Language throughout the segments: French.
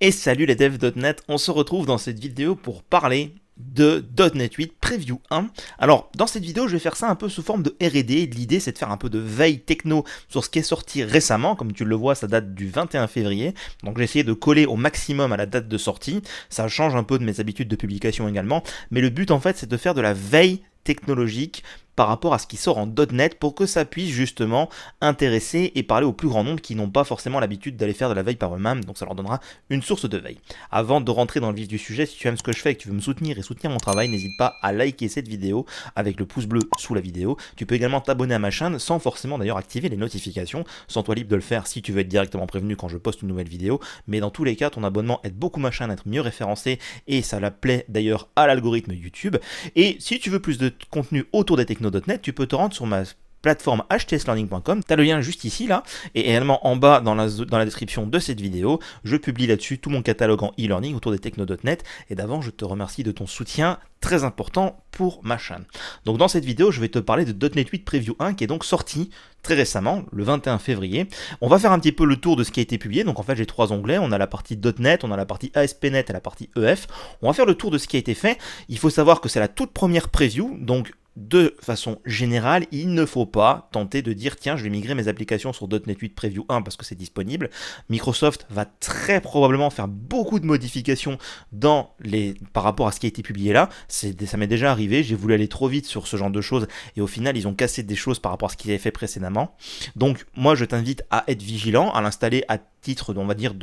Et salut les devs.net, on se retrouve dans cette vidéo pour parler de .NET 8 Preview 1. Alors dans cette vidéo je vais faire ça un peu sous forme de R&D, l'idée c'est de faire un peu de veille techno sur ce qui est sorti récemment, comme tu le vois ça date du 21 février, donc j'ai essayé de coller au maximum à la date de sortie, ça change un peu de mes habitudes de publication également, mais le but en fait c'est de faire de la veille technologique par rapport à ce qui sort en .NET pour que ça puisse justement intéresser et parler au plus grand nombre qui n'ont pas forcément l'habitude d'aller faire de la veille par eux-mêmes, donc ça leur donnera une source de veille. Avant de rentrer dans le vif du sujet, si tu aimes ce que je fais et que tu veux me soutenir et soutenir mon travail, n'hésite pas à liker cette vidéo avec le pouce bleu sous la vidéo. Tu peux également t'abonner à ma chaîne sans forcément d'ailleurs activer les notifications, sens-toi libre de le faire si tu veux être directement prévenu quand je poste une nouvelle vidéo, mais dans tous les cas ton abonnement aide beaucoup ma chaîne à être mieux référencée et ça la plaît d'ailleurs à l'algorithme YouTube. Et si tu veux plus de contenu autour des techno.net, tu peux te rendre sur ma plateforme htslearning.com, tu as le lien juste ici là, et également en bas dans la description de cette vidéo, je publie là-dessus tout mon catalogue en e-learning autour des techno.net, et d'avant je te remercie de ton soutien très important pour ma chaîne. Donc dans cette vidéo je vais te parler de .NET 8 Preview 1 qui est donc sorti très récemment, le 21 février. On va faire un petit peu le tour de ce qui a été publié, donc en fait j'ai trois onglets, on a la partie .NET, on a la partie ASP.NET et la partie EF, on va faire le tour de ce qui a été fait. Il faut savoir que c'est la toute première preview, donc de façon générale, il ne faut pas tenter de dire tiens je vais migrer mes applications sur .NET 8 Preview 1 parce que c'est disponible. Microsoft va très probablement faire beaucoup de modifications par rapport à ce qui a été publié là. Ça m'est déjà arrivé, j'ai voulu aller trop vite sur ce genre de choses et au final ils ont cassé des choses par rapport à ce qu'ils avaient fait précédemment. Donc moi je t'invite à être vigilant, à l'installer à titre, on va dire,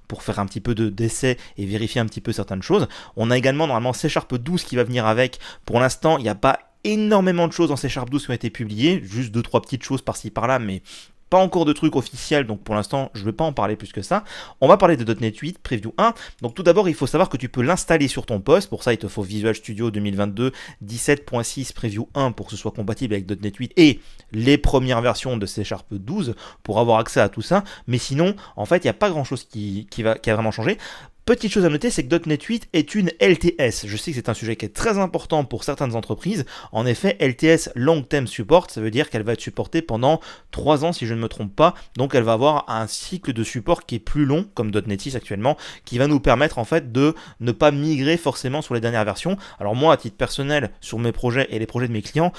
pour faire un petit peu d'essai et vérifier un petit peu certaines choses. On a également normalement C# 12 qui va venir avec. Pour l'instant il n'y a pas énormément de choses en C# 12 qui ont été publiées, juste 2-3 petites choses par-ci par-là, mais pas encore de trucs officiels, donc pour l'instant je ne vais pas en parler plus que ça. On va parler de .NET 8 Preview 1. Donc tout d'abord il faut savoir que tu peux l'installer sur ton poste, pour ça il te faut Visual Studio 2022 17.6 Preview 1 pour que ce soit compatible avec .NET 8 et les premières versions de C# 12 pour avoir accès à tout ça, mais sinon en fait il n'y a pas grand chose qui a vraiment changé. Petite chose à noter, c'est que .NET 8 est une LTS. Je sais que c'est un sujet qui est très important pour certaines entreprises. En effet, LTS Long Term Support, ça veut dire qu'elle va être supportée pendant 3 ans si je ne me trompe pas. Donc elle va avoir un cycle de support qui est plus long, comme .NET 6 actuellement, qui va nous permettre en fait de ne pas migrer forcément sur les dernières versions. Alors moi, à titre personnel, sur mes projets et les projets de mes clients,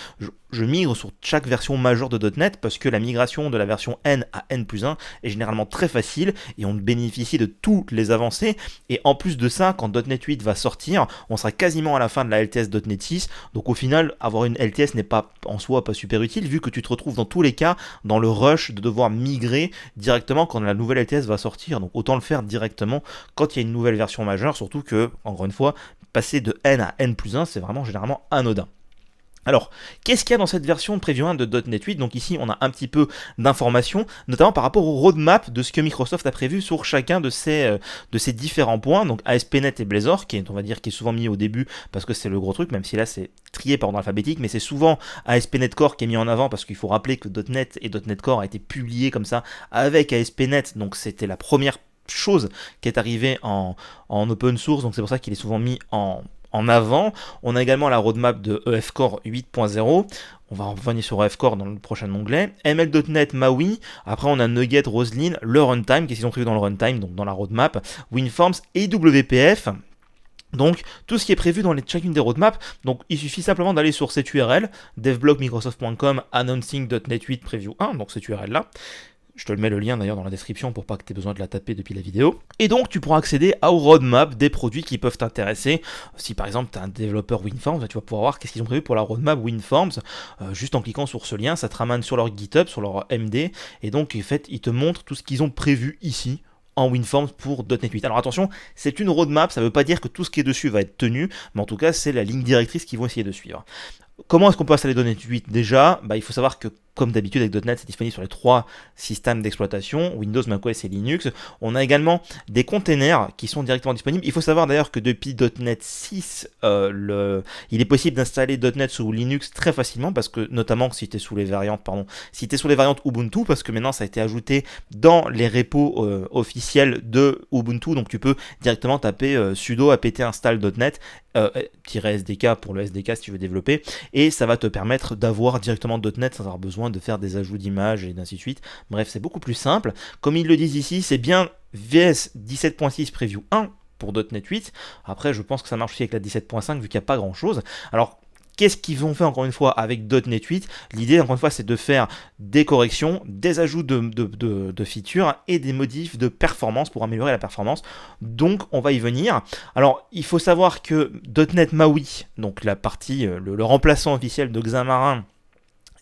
je migre sur chaque version majeure de .NET parce que la migration de la version N à N+1 est généralement très facile et on bénéficie de toutes les avancées. Et en plus de ça, quand .NET 8 va sortir, on sera quasiment à la fin de la LTS .NET 6. Donc au final, avoir une LTS n'est pas en soi pas super utile vu que tu te retrouves dans tous les cas dans le rush de devoir migrer directement quand la nouvelle LTS va sortir. Donc autant le faire directement quand il y a une nouvelle version majeure, surtout que, encore une fois, passer de N à N+1, c'est vraiment généralement anodin. Alors, qu'est-ce qu'il y a dans cette version de Preview 1 de .NET 8 ? Donc ici, on a un petit peu d'informations, notamment par rapport au roadmap de ce que Microsoft a prévu sur chacun de ces différents points. Donc ASP.NET et Blazor, qui est souvent mis au début parce que c'est le gros truc, même si là c'est trié par ordre alphabétique, mais c'est souvent ASP.NET Core qui est mis en avant parce qu'il faut rappeler que .NET et .NET Core a été publié comme ça avec ASP.NET, donc c'était la première chose qui est arrivée en open source, donc c'est pour ça qu'il est souvent mis en avant. On a également la roadmap de EF Core 8.0. On va revenir sur EF Core dans le prochain onglet. ML.NET MAUI. Après, on a Nugget, Roslyn, le runtime. Qu'est-ce qu'ils ont prévu dans le runtime, donc dans la roadmap. WinForms et WPF. Donc, tout ce qui est prévu dans chacune des roadmaps. Donc, il suffit simplement d'aller sur cette URL, devblogmicrosoft.com announcing.NET 8 Preview 1. Donc, cette URL là. Je te le mets le lien d'ailleurs dans la description pour pas que tu aies besoin de la taper depuis la vidéo. Et donc tu pourras accéder au roadmap des produits qui peuvent t'intéresser. Si par exemple tu es un développeur WinForms, tu vas pouvoir voir qu'est-ce qu'ils ont prévu pour la roadmap WinForms. Juste en cliquant sur ce lien, ça te ramène sur leur GitHub, sur leur MD. Et donc en fait, ils te montrent tout ce qu'ils ont prévu ici en WinForms pour .NET 8. Alors attention, c'est une roadmap, ça ne veut pas dire que tout ce qui est dessus va être tenu, mais en tout cas c'est la ligne directrice qu'ils vont essayer de suivre. Comment est-ce qu'on peut installer .NET 8 déjà ? Il faut savoir que comme d'habitude avec .NET, c'est disponible sur les 3 systèmes d'exploitation, Windows, macOS et Linux. On a également des containers qui sont directement disponibles. Il faut savoir d'ailleurs que depuis .NET 6, il est possible d'installer .NET sous Linux très facilement, parce que notamment si tu es sous les variantes Ubuntu, parce que maintenant ça a été ajouté dans les repos officiels de Ubuntu, donc tu peux directement taper sudo apt install .NET -SDK pour le SDK si tu veux développer, et ça va te permettre d'avoir directement .NET sans avoir besoin besoin de faire des ajouts d'images et ainsi de suite. Bref, c'est beaucoup plus simple. Comme ils le disent ici, c'est bien VS 17.6 Preview 1 pour .NET 8. Après, je pense que ça marche aussi avec la 17.5 vu qu'il n'y a pas grand chose. Alors, qu'est-ce qu'ils ont fait encore une fois avec .NET 8? L'idée encore une fois c'est de faire des corrections, des ajouts de features et des modifs de performance pour améliorer la performance. Donc on va y venir. Alors il faut savoir que .NET MAUI, donc la partie, le remplaçant officiel de Xamarin,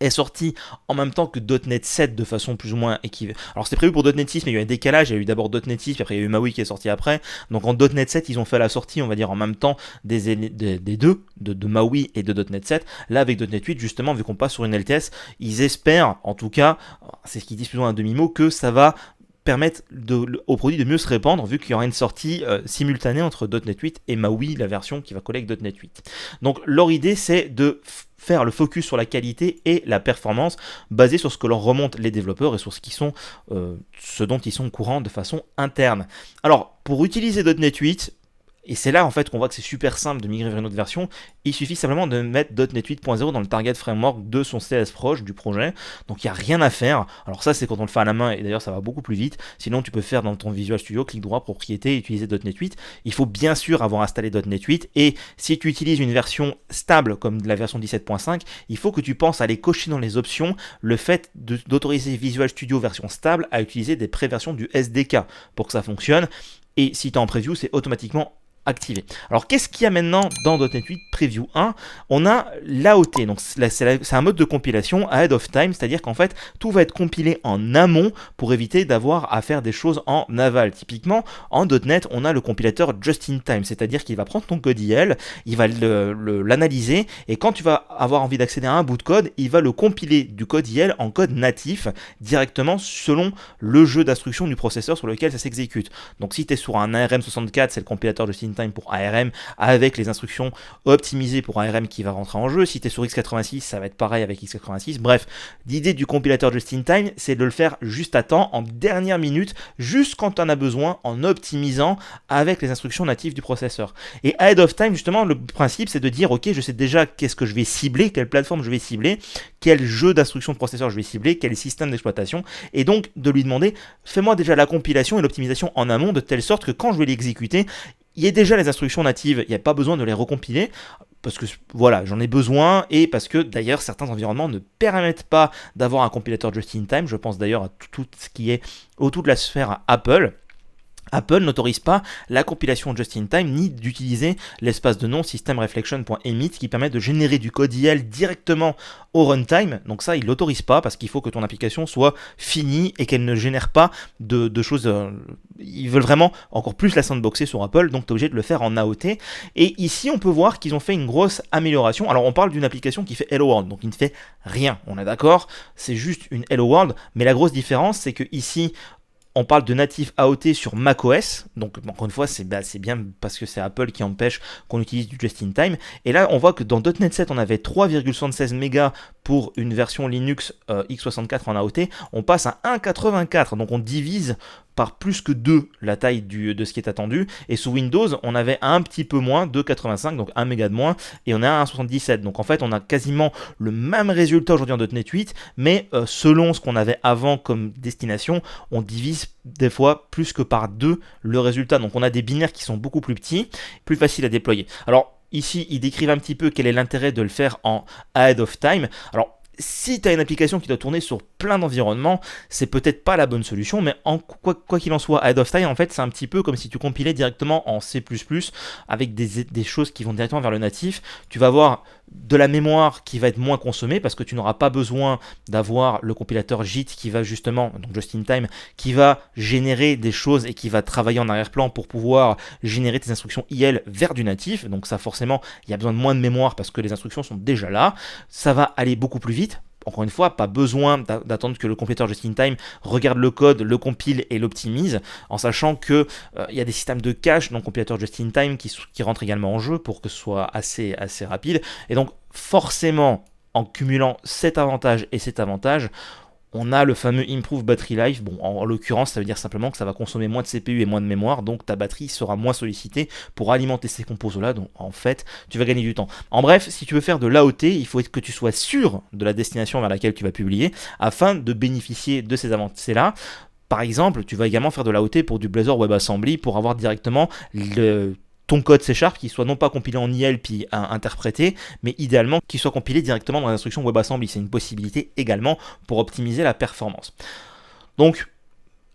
est sorti en même temps que .NET 7 de façon plus ou moins équivalente. Alors c'était prévu pour .NET 6 mais il y a eu un décalage, il y a eu d'abord .NET 6 puis après il y a eu MAUI qui est sorti après. Donc en .NET 7 ils ont fait la sortie on va dire en même temps des deux, de MAUI et de .NET 7. Là avec .NET 8 justement vu qu'on passe sur une LTS, ils espèrent en tout cas, c'est ce qu'ils disent plus ou moins un demi-mot, que ça va permettre au produit de mieux se répandre vu qu'il y aura une sortie simultanée entre .NET 8 et MAUI, la version qui va coller avec .NET 8. Donc leur idée c'est de faire le focus sur la qualité et la performance basé sur ce que leur remontent les développeurs et sur ce dont ils sont au courant de façon interne. Alors pour utiliser .NET 8, et c'est là en fait qu'on voit que c'est super simple de migrer vers une autre version, il suffit simplement de mettre .NET 8.0 dans le target framework de son CS proche du projet, donc il n'y a rien à faire. Alors ça c'est quand on le fait à la main et d'ailleurs ça va beaucoup plus vite, sinon tu peux faire dans ton Visual Studio, clic droit, propriété, et utiliser .NET 8. Il faut bien sûr avoir installé .NET 8 et si tu utilises une version stable comme la version 17.5, il faut que tu penses à aller cocher dans les options le fait d'autoriser Visual Studio version stable à utiliser des préversions du SDK pour que ça fonctionne. Et si tu es en preview, c'est automatiquement activé. Alors qu'est-ce qu'il y a maintenant dans .NET 8 Preview 1? On a l'AOT, donc c'est un mode de compilation ahead of time, c'est-à-dire qu'en fait tout va être compilé en amont pour éviter d'avoir à faire des choses en aval. Typiquement en .NET on a le compilateur just in time, c'est-à-dire qu'il va prendre ton code IL, il va l'analyser et quand tu vas avoir envie d'accéder à un bout de code, il va le compiler du code IL en code natif directement selon le jeu d'instructions du processeur sur lequel ça s'exécute. Donc si tu es sur un ARM64, c'est le compilateur just in time pour ARM avec les instructions optimisées pour ARM qui va rentrer en jeu. Si tu es sur x86, ça va être pareil avec x86. Bref, l'idée du compilateur just in time, c'est de le faire juste à temps, en dernière minute, juste quand tu en as besoin, en optimisant avec les instructions natives du processeur. Et ahead of time, justement, le principe, c'est de dire, ok, je sais déjà qu'est-ce que je vais cibler, quelle plateforme je vais cibler, quel jeu d'instructions de processeur je vais cibler, quel système d'exploitation, et donc de lui demander, fais-moi déjà la compilation et l'optimisation en amont, de telle sorte que quand je vais l'exécuter, il y a déjà les instructions natives, il n'y a pas besoin de les recompiler, parce que voilà, j'en ai besoin, et parce que d'ailleurs certains environnements ne permettent pas d'avoir un compilateur just-in-time, je pense d'ailleurs à tout ce qui est autour de la sphère Apple. Apple n'autorise pas la compilation just-in-time ni d'utiliser l'espace de nom systemreflection.emit qui permet de générer du code IL directement au runtime. Donc ça, il ne l'autorise pas parce qu'il faut que ton application soit finie et qu'elle ne génère pas de choses. Ils veulent vraiment encore plus la sandboxer sur Apple, donc tu es obligé de le faire en AOT. Et ici, on peut voir qu'ils ont fait une grosse amélioration. Alors, on parle d'une application qui fait Hello World, donc il ne fait rien, on est d'accord, c'est juste une Hello World, mais la grosse différence, c'est que ici, on parle de native AOT sur macOS, donc encore une fois c'est bien parce que c'est Apple qui empêche qu'on utilise du just-in-time. Et là on voit que dans .NET 7 on avait 3,76 mégas pour une version Linux x64 en AOT, on passe à 1,84, donc on divise par plus que 2 la taille de ce qui est attendu. Et sous Windows, on avait un petit peu moins, 2,85, donc 1 méga de moins, et on est à 1,77. Donc en fait, on a quasiment le même résultat aujourd'hui en .NET 8, mais selon ce qu'on avait avant comme destination, on divise des fois plus que par 2 le résultat. Donc on a des binaires qui sont beaucoup plus petits, plus faciles à déployer. Alors ici, ils décrivent un petit peu quel est l'intérêt de le faire en ahead of time. Alors, si tu as une application qui doit tourner sur plein d'environnements, c'est peut-être pas la bonne solution, mais quoi qu'il en soit, ahead of time, en fait, c'est un petit peu comme si tu compilais directement en C++ avec des choses qui vont directement vers le natif. Tu vas avoir de la mémoire qui va être moins consommée parce que tu n'auras pas besoin d'avoir le compilateur JIT qui va justement, donc just in time, qui va générer des choses et qui va travailler en arrière-plan pour pouvoir générer tes instructions IL vers du natif. Donc ça, forcément, il y a besoin de moins de mémoire parce que les instructions sont déjà là. Ça va aller beaucoup plus vite. Encore une fois, pas besoin d'attendre que le compilateur just-in-time regarde le code, le compile et l'optimise, en sachant que y a des systèmes de cache dans le compilateur just-in-time qui rentrent également en jeu pour que ce soit assez rapide. Et donc, forcément, en cumulant cet avantage et cet avantage, On a le fameux Improve Battery Life. Bon, en l'occurrence, ça veut dire simplement que ça va consommer moins de CPU et moins de mémoire, donc ta batterie sera moins sollicitée pour alimenter ces composants-là. Donc en fait, tu vas gagner du temps. En bref, si tu veux faire de l'AOT, il faut que tu sois sûr de la destination vers laquelle tu vas publier afin de bénéficier de ces avancées-là. Par exemple, tu vas également faire de l'AOT pour du Blazor WebAssembly pour avoir directement ton code C# qui soit non pas compilé en IL puis interprété, mais idéalement qui soit compilé directement dans l'instruction WebAssembly. C'est une possibilité également pour optimiser la performance. Donc,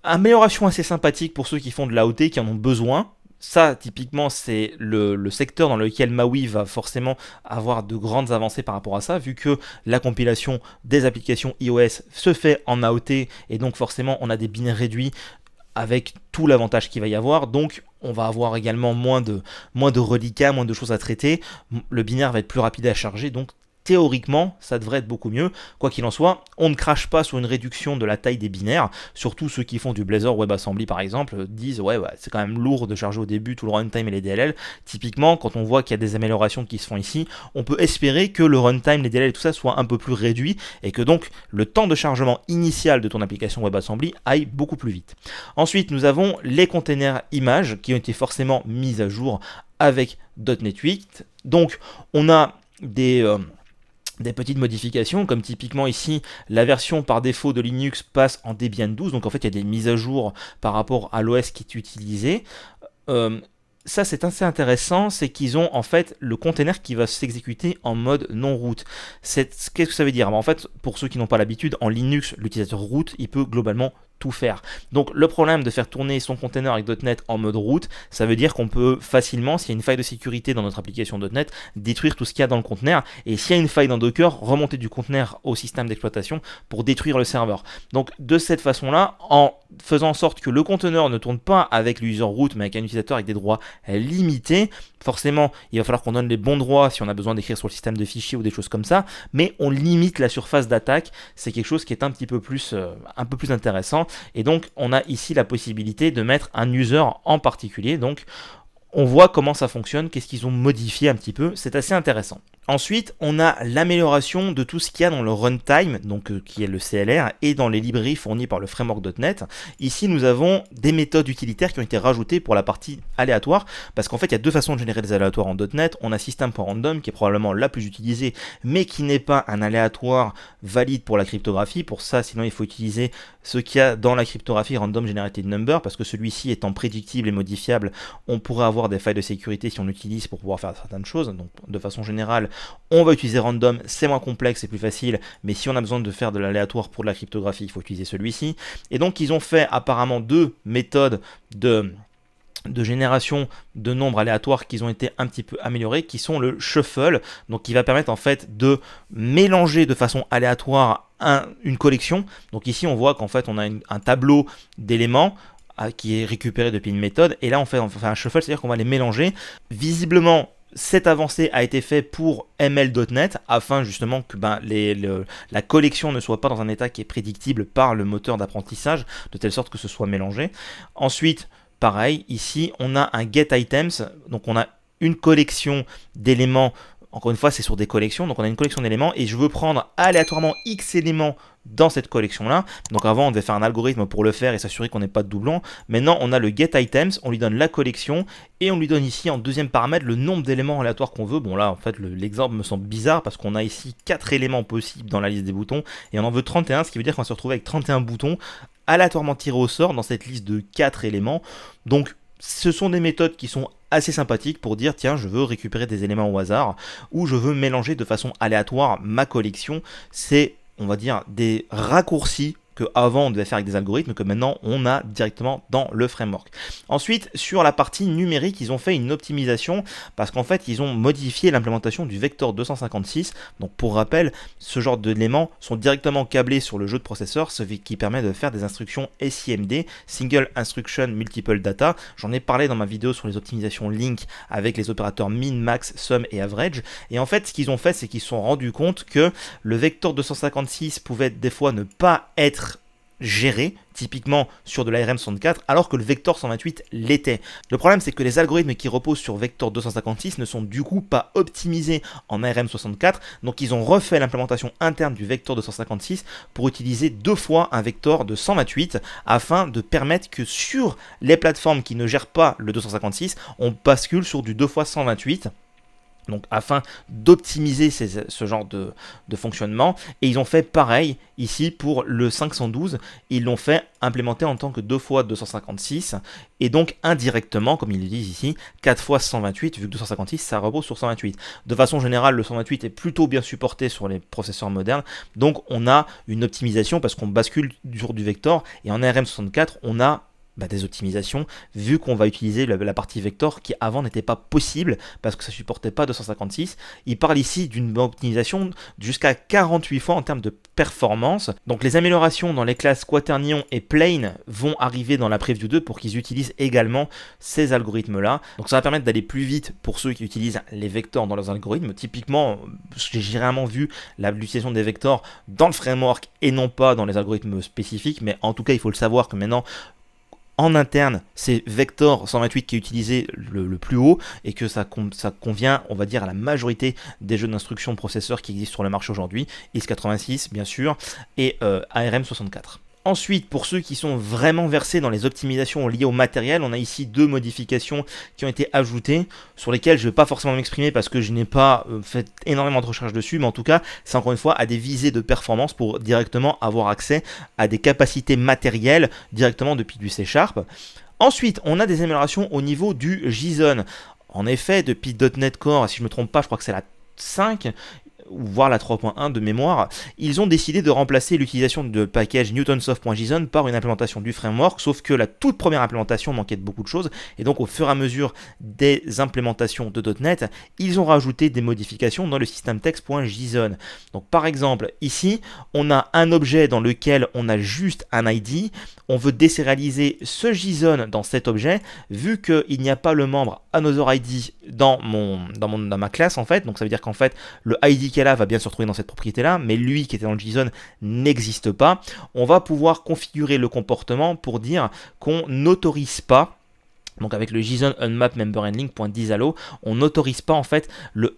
amélioration assez sympathique pour ceux qui font de l'AOT, qui en ont besoin. Ça, typiquement, c'est le secteur dans lequel MAUI va forcément avoir de grandes avancées par rapport à ça, vu que la compilation des applications iOS se fait en AOT, et donc forcément, on a des binaires réduits avec tout l'avantage qu'il va y avoir. Donc, on va avoir également moins de reliquats, moins de choses à traiter. Le binaire va être plus rapide à charger, donc théoriquement, ça devrait être beaucoup mieux. Quoi qu'il en soit, on ne crache pas sur une réduction de la taille des binaires. Surtout ceux qui font du Blazor WebAssembly par exemple disent ouais, c'est quand même lourd de charger au début tout le runtime et les DLL. Typiquement, quand on voit qu'il y a des améliorations qui se font ici, on peut espérer que le runtime, les DLL et tout ça soit un peu plus réduit et que donc le temps de chargement initial de ton application WebAssembly aille beaucoup plus vite. Ensuite, nous avons les containers images qui ont été forcément mis à jour avec .NET 8. Donc, on a des petites modifications, comme typiquement ici, la version par défaut de Linux passe en Debian 12, donc en fait il y a des mises à jour par rapport à l'OS qui est utilisé. Ça c'est assez intéressant, c'est qu'ils ont en fait le container qui va s'exécuter en mode non-root. Qu'est-ce que ça veut dire? En fait, pour ceux qui n'ont pas l'habitude, en Linux, l'utilisateur root, il peut globalement tout faire. Donc le problème de faire tourner son container avec .NET en mode root, ça veut dire qu'on peut facilement, s'il y a une faille de sécurité dans notre application .NET, détruire tout ce qu'il y a dans le conteneur, et s'il y a une faille dans Docker, remonter du conteneur au système d'exploitation pour détruire le serveur. Donc de cette façon-là, en faisant en sorte que le conteneur ne tourne pas avec le user root, mais avec un utilisateur avec des droits limités, forcément, il va falloir qu'on donne les bons droits si on a besoin d'écrire sur le système de fichiers ou des choses comme ça, mais on limite la surface d'attaque. C'est quelque chose qui est un peu plus intéressant. Et donc, on a ici la possibilité de mettre un user en particulier. Donc, on voit comment ça fonctionne, qu'est-ce qu'ils ont modifié un petit peu. C'est assez intéressant. Ensuite, on a l'amélioration de tout ce qu'il y a dans le runtime, donc qui est le CLR, et dans les librairies fournies par le framework.NET. Ici, nous avons des méthodes utilitaires qui ont été rajoutées pour la partie aléatoire, parce qu'en fait, il y a deux façons de générer des aléatoires en .NET. On a system.random, qui est probablement la plus utilisée, mais qui n'est pas un aléatoire valide pour la cryptographie. Pour ça, sinon, il faut utiliser ce qu'il y a dans la cryptographie Random Generated Number, parce que celui-ci étant prédictible et modifiable, on pourrait avoir des failles de sécurité si on l'utilise pour pouvoir faire certaines choses. Donc, de façon générale, on va utiliser random, c'est moins complexe, c'est plus facile, mais si on a besoin de faire de l'aléatoire pour de la cryptographie, il faut utiliser celui-ci. Et donc ils ont fait apparemment deux méthodes de génération de nombres aléatoires qui ont été un petit peu améliorées, qui sont le shuffle, donc qui va permettre en fait de mélanger de façon aléatoire une collection. Donc ici on voit qu'en fait on a un tableau d'éléments qui est récupéré depuis une méthode, et là on fait un shuffle, c'est-à-dire qu'on va les mélanger. Visiblement, cette avancée a été faite pour ML.NET afin justement que la collection ne soit pas dans un état qui est prédictible par le moteur d'apprentissage, de telle sorte que ce soit mélangé. Ensuite, pareil, ici on a un getItems, donc on a une collection d'éléments. Encore une fois, c'est sur des collections, donc on a une collection d'éléments et je veux prendre aléatoirement X éléments dans cette collection-là. Donc avant, on devait faire un algorithme pour le faire et s'assurer qu'on n'ait pas de doublons. Maintenant, on a le getItems, on lui donne la collection et on lui donne ici en deuxième paramètre le nombre d'éléments aléatoires qu'on veut. Bon là, en fait, l'exemple me semble bizarre parce qu'on a ici 4 éléments possibles dans la liste des boutons et on en veut 31, ce qui veut dire qu'on va se retrouver avec 31 boutons aléatoirement tirés au sort dans cette liste de 4 éléments. Donc, ce sont des méthodes qui sont assez sympathiques pour dire tiens je veux récupérer des éléments au hasard ou je veux mélanger de façon aléatoire ma collection. C'est on va dire des raccourcis que avant on devait faire avec des algorithmes que maintenant on a directement dans le framework. Ensuite sur la partie numérique ils ont fait une optimisation parce qu'en fait ils ont modifié l'implémentation du vecteur 256. Donc pour rappel ce genre d'éléments sont directement câblés sur le jeu de processeur, ce qui permet de faire des instructions SIMD, Single Instruction Multiple Data. J'en ai parlé dans ma vidéo sur les optimisations link avec les opérateurs min, max, sum et average. Et en fait ce qu'ils ont fait c'est qu'ils se sont rendus compte que le vecteur 256 pouvait des fois ne pas être géré, typiquement sur de l'ARM64, alors que le Vector 128 l'était. Le problème, c'est que les algorithmes qui reposent sur Vector 256 ne sont du coup pas optimisés en ARM64, donc ils ont refait l'implémentation interne du Vector 256 pour utiliser 2 fois un Vector de 128 afin de permettre que sur les plateformes qui ne gèrent pas le 256, on bascule sur du 2 fois 128. Donc afin d'optimiser ce genre de fonctionnement, et ils ont fait pareil ici pour le 512, ils l'ont fait implémenter en tant que 2 fois 256, et donc indirectement, comme ils le disent ici, 4 fois 128, vu que 256 ça repose sur 128. De façon générale, le 128 est plutôt bien supporté sur les processeurs modernes, donc on a une optimisation parce qu'on bascule sur du vector, et en ARM64 on a des optimisations, vu qu'on va utiliser la partie vector qui avant n'était pas possible parce que ça ne supportait pas 256. Il parle ici d'une optimisation jusqu'à 48 fois en termes de performance. Donc les améliorations dans les classes quaternion et plane vont arriver dans la preview 2 pour qu'ils utilisent également ces algorithmes-là. Donc ça va permettre d'aller plus vite pour ceux qui utilisent les vectors dans leurs algorithmes. Typiquement, j'ai généralement vu l'utilisation des vectors dans le framework et non pas dans les algorithmes spécifiques, mais en tout cas il faut le savoir que maintenant en interne, c'est Vector 128 qui est utilisé le plus haut et que ça convient, on va dire, à la majorité des jeux d'instruction processeurs qui existent sur le marché aujourd'hui, x86 bien sûr, et ARM64. Ensuite, pour ceux qui sont vraiment versés dans les optimisations liées au matériel, on a ici 2 modifications qui ont été ajoutées, sur lesquelles je ne vais pas forcément m'exprimer parce que je n'ai pas fait énormément de recherches dessus, mais en tout cas, c'est encore une fois à des visées de performance pour directement avoir accès à des capacités matérielles directement depuis du C#. Ensuite, on a des améliorations au niveau du JSON. En effet, depuis .NET Core, si je ne me trompe pas, je crois que c'est la 5, ou voire la 3.1 de mémoire, ils ont décidé de remplacer l'utilisation de package newtonsoft.json par une implémentation du framework, sauf que la toute première implémentation manquait de beaucoup de choses, et donc au fur et à mesure des implémentations de .NET, ils ont rajouté des modifications dans le systemtext.json. Donc par exemple, ici, on a un objet dans lequel on a juste un ID, on veut désérialiser ce JSON dans cet objet, vu qu'il n'y a pas le membre AnotherID dans ma classe en fait, donc ça veut dire qu'en fait, le ID qu'elle a va bien se retrouver dans cette propriété là, mais lui qui était dans le JSON n'existe pas. On va pouvoir configurer le comportement pour dire qu'on n'autorise pas. Donc avec le JSON unmap memberHandling.disallow, on n'autorise pas en fait le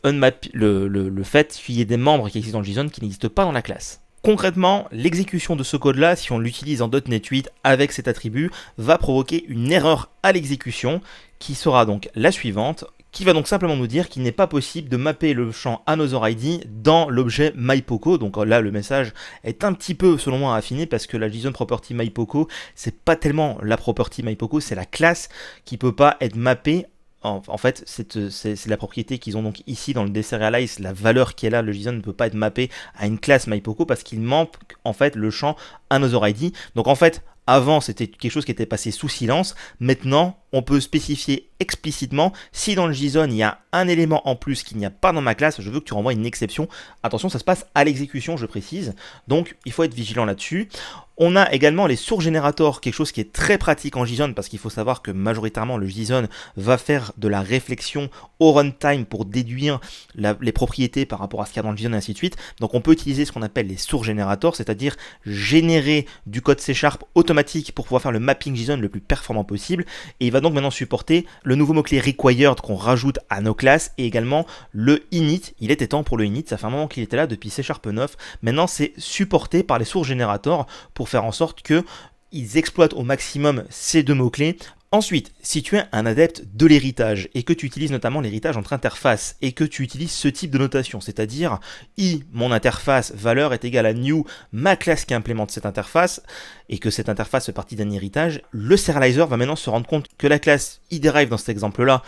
fait qu'il y ait des membres qui existent dans le JSON qui n'existent pas dans la classe. Concrètement, l'exécution de ce code-là, si on l'utilise en .NET 8 avec cet attribut, va provoquer une erreur à l'exécution qui sera donc la suivante, qui va donc simplement nous dire qu'il n'est pas possible de mapper le champ AnotherID dans l'objet MyPoco. Donc là, le message est un petit peu, selon moi, affiné parce que la JSON property MyPoco, c'est pas tellement la property MyPoco, c'est la classe qui peut pas être mappée. En fait, c'est la propriété qu'ils ont donc ici dans le deserialize, la valeur qui est là, le JSON ne peut pas être mappé à une classe MyPoco parce qu'il manque en fait le champ AnotherID. Donc en fait, avant c'était quelque chose qui était passé sous silence, maintenant on peut spécifier explicitement si dans le JSON il y a un élément en plus qu'il n'y a pas dans ma classe, je veux que tu renvoies une exception. Attention, ça se passe à l'exécution, je précise, donc il faut être vigilant là-dessus. On a également les source generators, quelque chose qui est très pratique en JSON parce qu'il faut savoir que majoritairement le JSON va faire de la réflexion au runtime pour déduire les propriétés par rapport à ce qu'il y a dans le JSON et ainsi de suite. Donc on peut utiliser ce qu'on appelle les source generators, c'est-à-dire générer du code C# automatique pour pouvoir faire le mapping JSON le plus performant possible. Et il va donc maintenant supporter le nouveau mot-clé required qu'on rajoute à nos classes et également le init. Il était temps pour le init, ça fait un moment qu'il était là depuis C# 9. Maintenant c'est supporté par les source generators pour faire en sorte qu'ils exploitent au maximum ces 2 mots-clés. Ensuite, si tu es un adepte de l'héritage et que tu utilises notamment l'héritage entre interfaces et que tu utilises ce type de notation, c'est-à-dire i, mon interface, valeur est égale à new, ma classe qui implémente cette interface, et que cette interface fait partie d'un héritage, le serializer va maintenant se rendre compte que la classe iderive dans cet exemple-là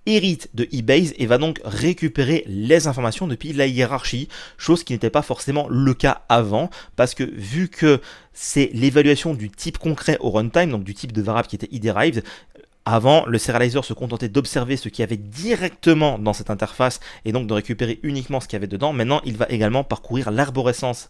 hérite de eBase et va donc récupérer les informations depuis la hiérarchie, chose qui n'était pas forcément le cas avant, parce que vu que c'est l'évaluation du type concret au runtime, donc du type de variable qui était derived, avant, le serializer se contentait d'observer ce qu'il y avait directement dans cette interface et donc de récupérer uniquement ce qu'il y avait dedans. Maintenant, il va également parcourir l'arborescence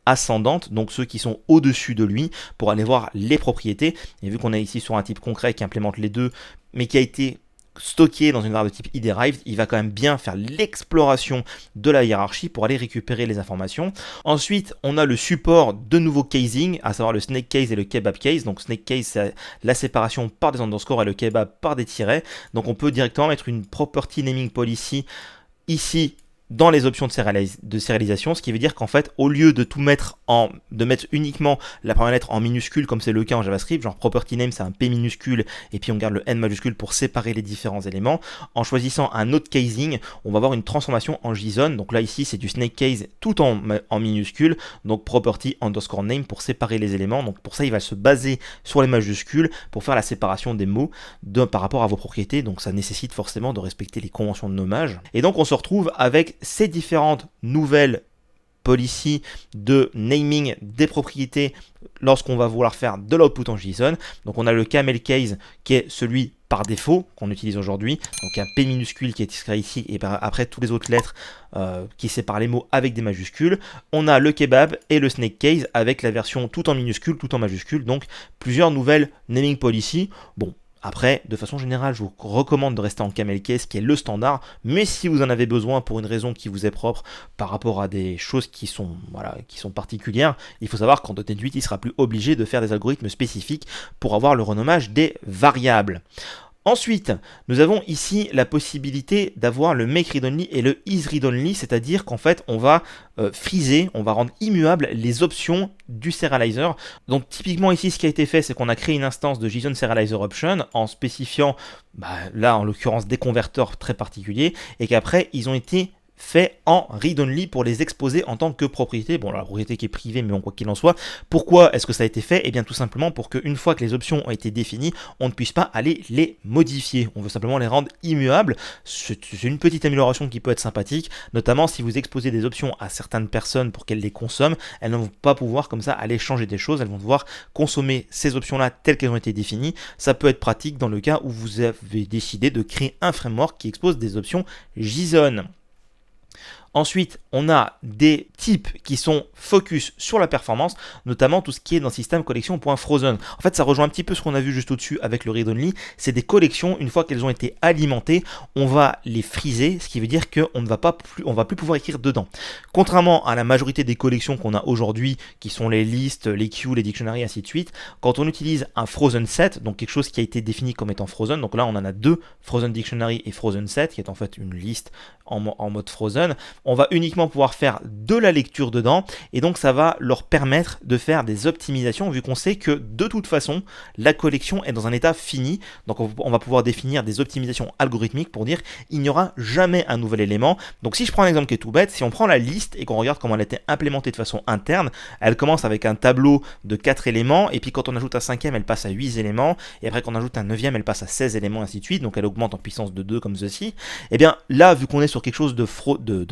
ascendante, donc ceux qui sont au-dessus de lui, pour aller voir les propriétés. Et vu qu'on est ici sur un type concret qui implémente les deux, mais qui a été stocké dans une variable de type iDerived, il va quand même bien faire l'exploration de la hiérarchie pour aller récupérer les informations. Ensuite, on a le support de nouveaux casing, à savoir le snake case et le kebab case. Donc snake case, c'est la séparation par des underscores et le kebab par des tirets. Donc on peut directement mettre une property naming policy ici dans les options de sérialisation, ce qui veut dire qu'en fait, au lieu de tout mettre de mettre uniquement la première lettre en minuscule, comme c'est le cas en JavaScript, genre property name c'est un P minuscule, et puis on garde le N majuscule pour séparer les différents éléments, en choisissant un autre casing, on va avoir une transformation en JSON, donc là ici c'est du snake case tout en minuscule, donc property underscore name pour séparer les éléments, donc pour ça il va se baser sur les majuscules pour faire la séparation des mots par rapport à vos propriétés, donc ça nécessite forcément de respecter les conventions de nommage, et donc on se retrouve avec ces différentes nouvelles policies de naming des propriétés lorsqu'on va vouloir faire de l'output en JSON. Donc on a le camel case qui est celui par défaut qu'on utilise aujourd'hui, donc un P minuscule qui est inscrit ici et après toutes les autres lettres qui séparent les mots avec des majuscules. On a le kebab et le snake case avec la version tout en minuscule, tout en majuscule, donc plusieurs nouvelles naming policies. Bon, après, de façon générale, je vous recommande de rester en camel case, qui est le standard, mais si vous en avez besoin pour une raison qui vous est propre par rapport à des choses qui sont particulières, il faut savoir qu'en .NET 8, il sera plus obligé de faire des algorithmes spécifiques pour avoir le renommage des variables. Ensuite, nous avons ici la possibilité d'avoir le make read only et le is read only, c'est-à-dire qu'en fait on va freezer, on va rendre immuables les options du serializer. Donc typiquement ici ce qui a été fait, c'est qu'on a créé une instance de JSON serializer option en spécifiant, là en l'occurrence des converteurs très particuliers, et qu'après ils ont été fait en read-only pour les exposer en tant que propriété. Bon, la propriété qui est privée, mais bon, quoi qu'il en soit. Pourquoi est-ce que ça a été fait? Eh bien, tout simplement pour qu'une fois que les options ont été définies, on ne puisse pas aller les modifier. On veut simplement les rendre immuables. C'est une petite amélioration qui peut être sympathique, notamment si vous exposez des options à certaines personnes pour qu'elles les consomment. Elles ne vont pas pouvoir comme ça aller changer des choses. Elles vont devoir consommer ces options-là telles qu'elles ont été définies. Ça peut être pratique dans le cas où vous avez décidé de créer un framework qui expose des options JSON. Ensuite, on a des types qui sont focus sur la performance, notamment tout ce qui est dans système collection.frozen. En fait, ça rejoint un petit peu ce qu'on a vu juste au-dessus avec le read-only. C'est des collections, une fois qu'elles ont été alimentées, on va les freezer, ce qui veut dire qu'on ne va plus pouvoir écrire dedans. Contrairement à la majorité des collections qu'on a aujourd'hui, qui sont les listes, les queues, les dictionaries, ainsi de suite, quand on utilise un frozen set, donc quelque chose qui a été défini comme étant frozen, donc là on en a deux, frozen dictionary et frozen set, qui est en fait une liste en mode frozen, on va uniquement pouvoir faire de la lecture dedans, et donc ça va leur permettre de faire des optimisations, vu qu'on sait que de toute façon la collection est dans un état fini. Donc on va pouvoir définir des optimisations algorithmiques pour dire il n'y aura jamais un nouvel élément. Donc si je prends un exemple qui est tout bête, si on prend la liste et qu'on regarde comment elle a été implémentée de façon interne, elle commence avec un tableau de 4 éléments, et puis quand on ajoute un 5e elle passe à 8 éléments, et après qu'on ajoute un 9e elle passe à 16 éléments, ainsi de suite, donc elle augmente en puissance de 2 comme ceci. Et bien là, vu qu'on est sur quelque chose de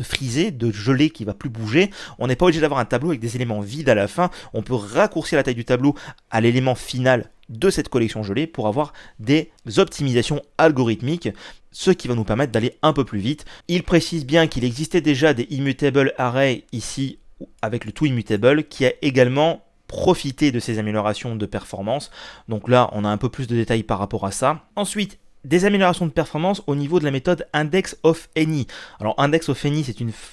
frisé, de gelé qui va plus bouger, on n'est pas obligé d'avoir un tableau avec des éléments vides à la fin. On peut raccourcir la taille du tableau à l'élément final de cette collection gelée pour avoir des optimisations algorithmiques, ce qui va nous permettre d'aller un peu plus vite. Il précise bien qu'il existait déjà des immutable arrays ici avec le toImmutable qui a également profité de ces améliorations de performance. Donc là, on a un peu plus de détails par rapport à ça. Ensuite, des améliorations de performance au niveau de la méthode indexOfAny. Alors indexOfAny,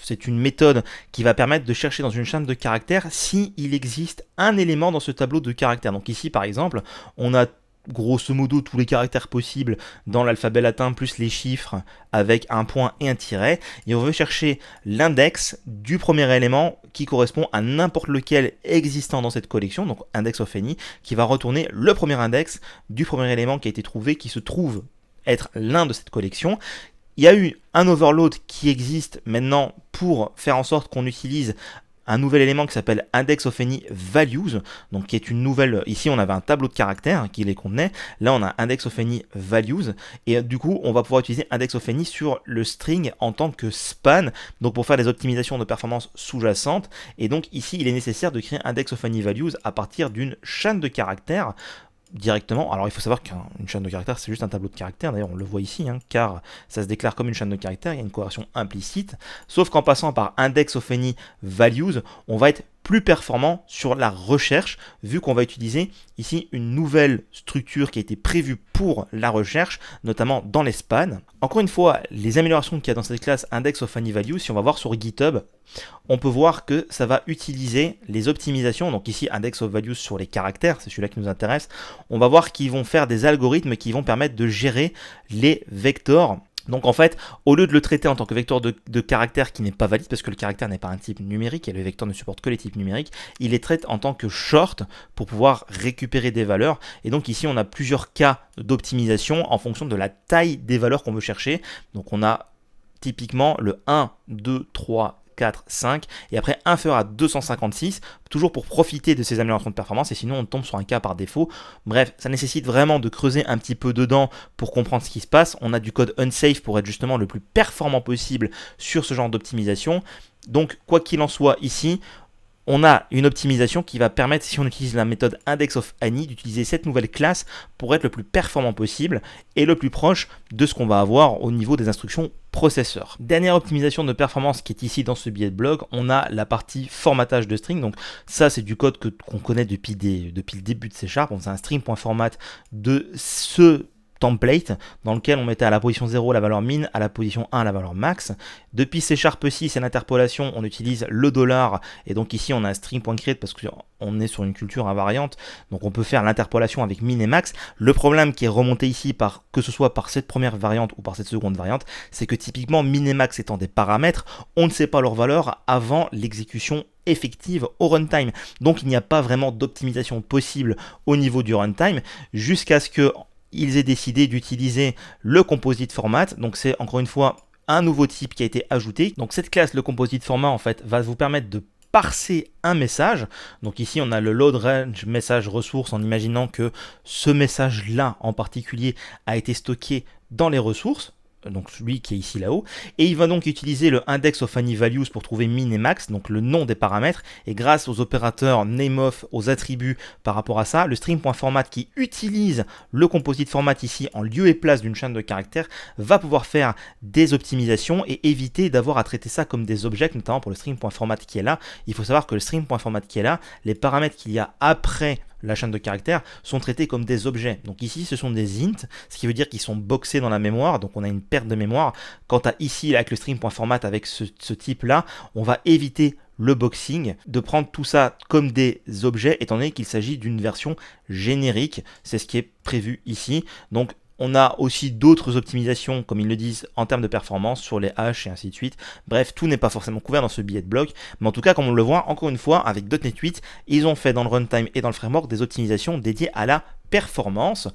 c'est une méthode qui va permettre de chercher dans une chaîne de caractères si il existe un élément dans ce tableau de caractères. Donc ici par exemple, on a grosso modo tous les caractères possibles dans l'alphabet latin plus les chiffres avec un point et un tiret, et on veut chercher l'index du premier élément qui correspond à n'importe lequel existant dans cette collection, donc indexOfAny, qui va retourner le premier index du premier élément qui a été trouvé, qui se trouve être l'un de cette collection. Il y a eu un overload qui existe maintenant pour faire en sorte qu'on utilise un nouvel élément qui s'appelle indexOfAny values, donc qui est une nouvelle. Ici on avait un tableau de caractères qui les contenait, là on a indexOfAny values, et du coup on va pouvoir utiliser indexOfAny sur le string en tant que span, donc pour faire des optimisations de performance sous-jacentes. Et donc ici il est nécessaire de créer indexOfAny values à partir d'une chaîne de caractères directement. Alors il faut savoir qu'une chaîne de caractères c'est juste un tableau de caractères, d'ailleurs on le voit ici, car ça se déclare comme une chaîne de caractères, il y a une corrélation implicite, sauf qu'en passant par indexOfAny values, on va être plus performant sur la recherche, vu qu'on va utiliser ici une nouvelle structure qui a été prévue pour la recherche, notamment dans les spans. Encore une fois, les améliorations qu'il y a dans cette classe Index of Any Value, si on va voir sur GitHub, on peut voir que ça va utiliser les optimisations, donc ici Index of Values sur les caractères, c'est celui-là qui nous intéresse. On va voir qu'ils vont faire des algorithmes qui vont permettre de gérer les vecteurs. Donc en fait, au lieu de le traiter en tant que vecteur de caractère qui n'est pas valide, parce que le caractère n'est pas un type numérique et le vecteur ne supporte que les types numériques, il les traite en tant que short pour pouvoir récupérer des valeurs. Et donc ici, on a plusieurs cas d'optimisation en fonction de la taille des valeurs qu'on veut chercher. Donc on a typiquement le 1, 2, 3, 4, 5 et après inférieur à 256, toujours pour profiter de ces améliorations de performance, et sinon on tombe sur un cas par défaut. Bref, ça nécessite vraiment de creuser un petit peu dedans pour comprendre ce qui se passe. On a du code unsafe pour être justement le plus performant possible sur ce genre d'optimisation. Donc quoi qu'il en soit ici, on a une optimisation qui va permettre, si on utilise la méthode Index of Any, d'utiliser cette nouvelle classe pour être le plus performant possible et le plus proche de ce qu'on va avoir au niveau des instructions processeur. Dernière optimisation de performance qui est ici dans ce billet de blog, on a la partie formatage de string. Donc ça, c'est du code qu'on connaît depuis le début de C#. On faisait un string.format de ce template dans lequel on mettait à la position 0 la valeur min, à la position 1 la valeur max. Depuis C# 6 et l'interpolation, on utilise le dollar, et donc ici on a un string.create parce qu'on est sur une culture invariante, donc on peut faire l'interpolation avec min et max. Le problème qui est remonté ici, que ce soit par cette première variante ou par cette seconde variante, c'est que typiquement min et max étant des paramètres, on ne sait pas leur valeur avant l'exécution effective au runtime. Donc il n'y a pas vraiment d'optimisation possible au niveau du runtime jusqu'à ce que ils aient décidé d'utiliser le composite format. Donc c'est encore une fois un nouveau type qui a été ajouté. Donc cette classe, le composite format, en fait, va vous permettre de parser un message. Donc ici on a le load range message ressource en imaginant que ce message là en particulier a été stocké dans les ressources, donc celui qui est ici là-haut, et il va donc utiliser le index of any values pour trouver min et max, donc le nom des paramètres, et grâce aux opérateurs nameOf, aux attributs par rapport à ça, le string.format qui utilise le composite format ici en lieu et place d'une chaîne de caractères va pouvoir faire des optimisations et éviter d'avoir à traiter ça comme des objets, notamment pour le string.format qui est là. Il faut savoir que le string.format qui est là, les paramètres qu'il y a après la chaîne de caractères sont traités comme des objets. Donc ici, ce sont des int, ce qui veut dire qu'ils sont boxés dans la mémoire, donc on a une perte de mémoire. Quant à ici, avec le string.format, avec ce type-là, on va éviter le boxing, de prendre tout ça comme des objets, étant donné qu'il s'agit d'une version générique. C'est ce qui est prévu ici. Donc on a aussi d'autres optimisations, comme ils le disent, en termes de performance sur les hash et ainsi de suite. Bref, tout n'est pas forcément couvert dans ce billet de blog. Mais en tout cas, comme on le voit, encore une fois, avec .NET 8, ils ont fait dans le runtime et dans le framework des optimisations dédiées à la performance.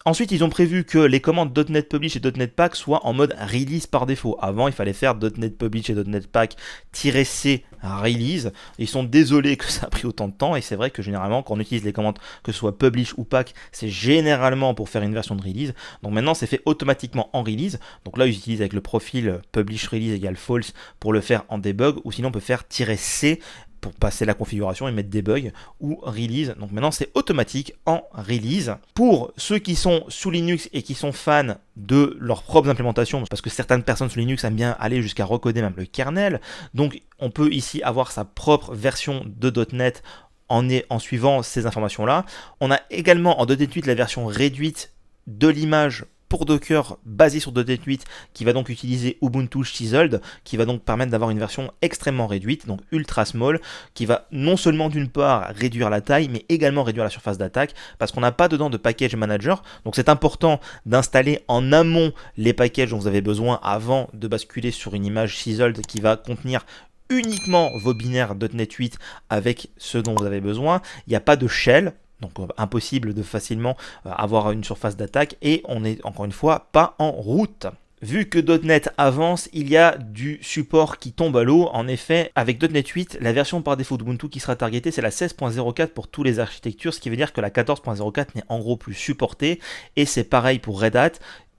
Ensuite, ils ont prévu que les commandes .NET Publish et .NET Pack soient en mode release par défaut. Avant, il fallait faire .NET Publish et .NET Pack -c release. Ils sont désolés que ça a pris autant de temps, et c'est vrai que généralement, quand on utilise les commandes, que ce soit Publish ou Pack, c'est généralement pour faire une version de release. Donc maintenant, c'est fait automatiquement en release. Donc là, ils utilisent avec le profil Publish Release égale false pour le faire en debug, ou sinon on peut faire -c pour passer la configuration et mettre debug ou release. Donc maintenant c'est automatique en release. Pour ceux qui sont sous Linux et qui sont fans de leurs propres implémentations, parce que certaines personnes sous Linux aiment bien aller jusqu'à recoder même le kernel, donc on peut ici avoir sa propre version de .NET en suivant ces informations-là. On a également en .NET 8 la version réduite de l'image pour Docker basé sur .NET 8 qui va donc utiliser Ubuntu Chiseled, qui va donc permettre d'avoir une version extrêmement réduite, donc ultra small, qui va non seulement d'une part réduire la taille, mais également réduire la surface d'attaque, parce qu'on n'a pas dedans de package manager. Donc c'est important d'installer en amont les packages dont vous avez besoin avant de basculer sur une image Chiseled qui va contenir uniquement vos binaires .NET 8 avec ce dont vous avez besoin. Il n'y a pas de shell, donc impossible de facilement avoir une surface d'attaque, et on n'est encore une fois pas en route. Vu que .NET avance, il y a du support qui tombe à l'eau. En effet, avec .NET 8, la version par défaut d'Ubuntu qui sera targetée, c'est la 16.04 pour toutes les architectures, ce qui veut dire que la 14.04 n'est en gros plus supportée, et c'est pareil pour Red Hat.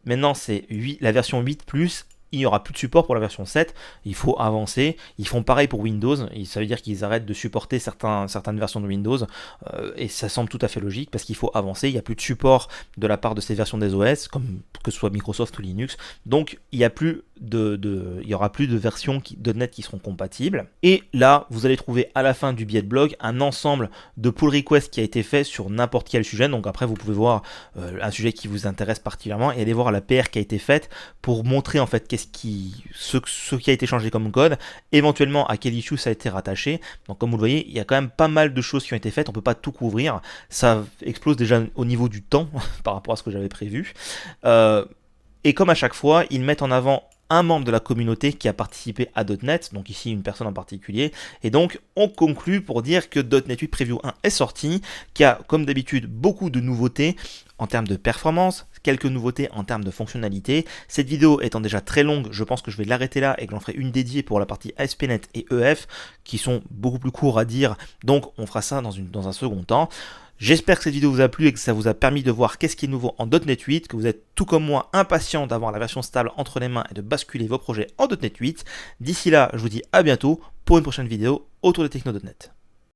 Maintenant, c'est la version 8+, il n'y aura plus de support pour la version 7, il faut avancer. Ils font pareil pour Windows, et ça veut dire qu'ils arrêtent de supporter certaines versions de Windows, et ça semble tout à fait logique parce qu'il faut avancer. Il n'y a plus de support de la part de ces versions des OS, comme que ce soit Microsoft ou Linux, donc il y aura plus de versions .NET qui seront compatibles. Et là, vous allez trouver à la fin du billet de blog un ensemble de pull requests qui a été fait sur n'importe quel sujet. Donc après, vous pouvez voir un sujet qui vous intéresse particulièrement et aller voir la PR qui a été faite pour montrer en fait ce qui a été changé comme code, éventuellement à quel issue ça a été rattaché. Donc comme vous le voyez, il y a quand même pas mal de choses qui ont été faites, on peut pas tout couvrir, ça explose déjà au niveau du temps par rapport à ce que j'avais prévu. Et comme à chaque fois, ils mettent en avant un membre de la communauté qui a participé à .NET, donc ici une personne en particulier, et donc on conclut pour dire que .NET 8 Preview 1 est sorti, qui a comme d'habitude beaucoup de nouveautés en termes de performance, quelques nouveautés en termes de fonctionnalité. Cette vidéo étant déjà très longue, je pense que je vais l'arrêter là et que j'en ferai une dédiée pour la partie ASP.NET et EF, qui sont beaucoup plus courts à dire, donc on fera ça dans un second temps. J'espère que cette vidéo vous a plu et que ça vous a permis de voir qu'est-ce qui est nouveau en .NET 8, que vous êtes tout comme moi impatient d'avoir la version stable entre les mains et de basculer vos projets en .NET 8. D'ici là, je vous dis à bientôt pour une prochaine vidéo autour de techno.NET.